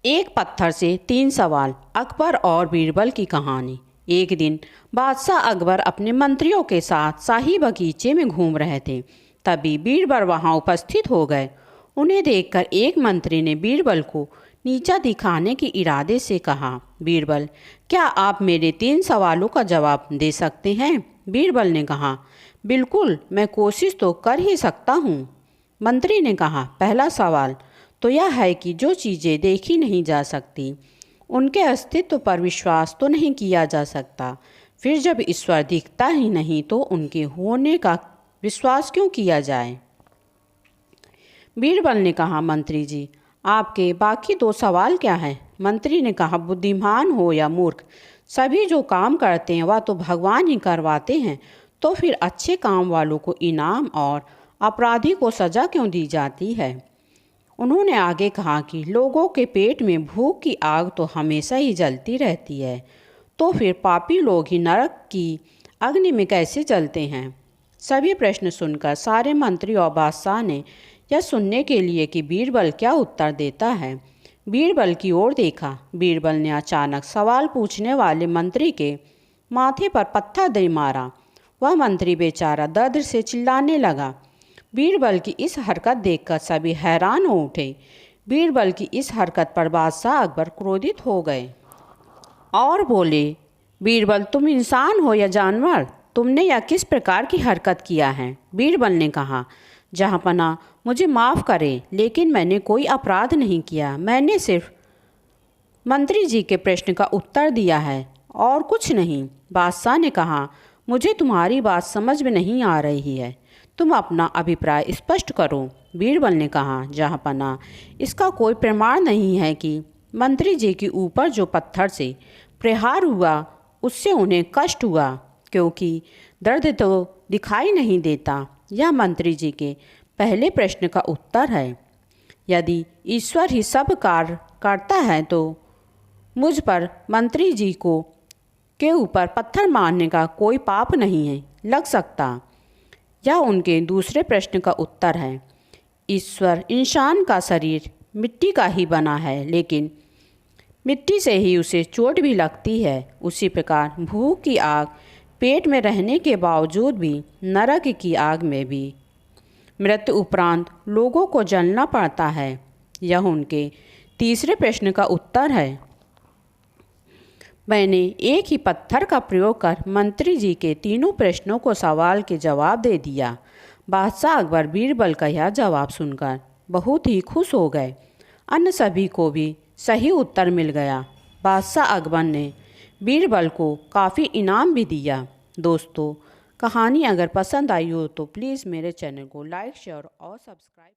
एक पत्थर से 3 सवाल। अकबर और बीरबल की कहानी। एक दिन बादशाह अकबर अपने मंत्रियों के साथ शाही बगीचे में घूम रहे थे। तभी बीरबल वहां उपस्थित हो गए। उन्हें देखकर एक मंत्री ने बीरबल को नीचा दिखाने के इरादे से कहा, बीरबल, क्या आप मेरे 3 सवालों का जवाब दे सकते हैं? बीरबल ने कहा, बिल्कुल, मैं कोशिश तो कर ही सकता हूँ। मंत्री ने कहा, पहला सवाल तो यह है कि जो चीज़ें देखी नहीं जा सकती उनके अस्तित्व पर विश्वास तो नहीं किया जा सकता। फिर जब ईश्वर दिखता ही नहीं तो उनके होने का विश्वास क्यों किया जाए? बीरबल ने कहा, मंत्री जी, आपके बाकी 2 सवाल क्या हैं? मंत्री ने कहा, बुद्धिमान हो या मूर्ख, सभी जो काम करते हैं वह तो भगवान ही करवाते हैं। तो फिर अच्छे काम वालों को इनाम और अपराधी को सज़ा क्यों दी जाती है? उन्होंने आगे कहा कि लोगों के पेट में भूख की आग तो हमेशा ही जलती रहती है, तो फिर पापी लोग ही नरक की अग्नि में कैसे जलते हैं? सभी प्रश्न सुनकर सारे मंत्री और बादशाह ने यह सुनने के लिए कि बीरबल क्या उत्तर देता है, बीरबल की ओर देखा। बीरबल ने अचानक सवाल पूछने वाले मंत्री के माथे पर पत्थर दे मारा। वह मंत्री बेचारा दर्द से चिल्लाने लगा। बीरबल की इस हरकत देखकर सभी हैरान हो उठे। बीरबल की इस हरकत पर बादशाह अकबर क्रोधित हो गए और बोले, बीरबल, तुम इंसान हो या जानवर? तुमने यह किस प्रकार की हरकत किया है? बीरबल ने कहा, जहाँपनाह, मुझे माफ़ करें, लेकिन मैंने कोई अपराध नहीं किया। मैंने सिर्फ मंत्री जी के प्रश्न का उत्तर दिया है और कुछ नहीं। बादशाह ने कहा, मुझे तुम्हारी बात समझ में नहीं आ रही है, तुम अपना अभिप्राय स्पष्ट करो। बीरबल ने कहा, जहाँपनाह, इसका कोई प्रमाण नहीं है कि मंत्री जी के ऊपर जो पत्थर से प्रहार हुआ उससे उन्हें कष्ट हुआ, क्योंकि दर्द तो दिखाई नहीं देता। यह मंत्री जी के पहले प्रश्न का उत्तर है। यदि ईश्वर ही सब कार्य करता है तो मुझ पर मंत्री जी को के ऊपर पत्थर मारने का कोई पाप नहीं है लग सकता। यह उनके दूसरे प्रश्न का उत्तर है। ईश्वर इंसान का शरीर मिट्टी का ही बना है, लेकिन मिट्टी से ही उसे चोट भी लगती है। उसी प्रकार भूख की आग पेट में रहने के बावजूद भी नरक की आग में भी मृत्यु उपरांत लोगों को जलना पड़ता है। यह उनके तीसरे प्रश्न का उत्तर है। मैंने एक ही पत्थर का प्रयोग कर मंत्री जी के तीनों प्रश्नों को सवाल के जवाब दे दिया। बादशाह अकबर बीरबल का यह जवाब सुनकर बहुत ही खुश हो गए। अन्य सभी को भी सही उत्तर मिल गया। बादशाह अकबर ने बीरबल को काफ़ी इनाम भी दिया। दोस्तों, कहानी अगर पसंद आई हो तो प्लीज़ मेरे चैनल को लाइक, शेयर और सब्सक्राइब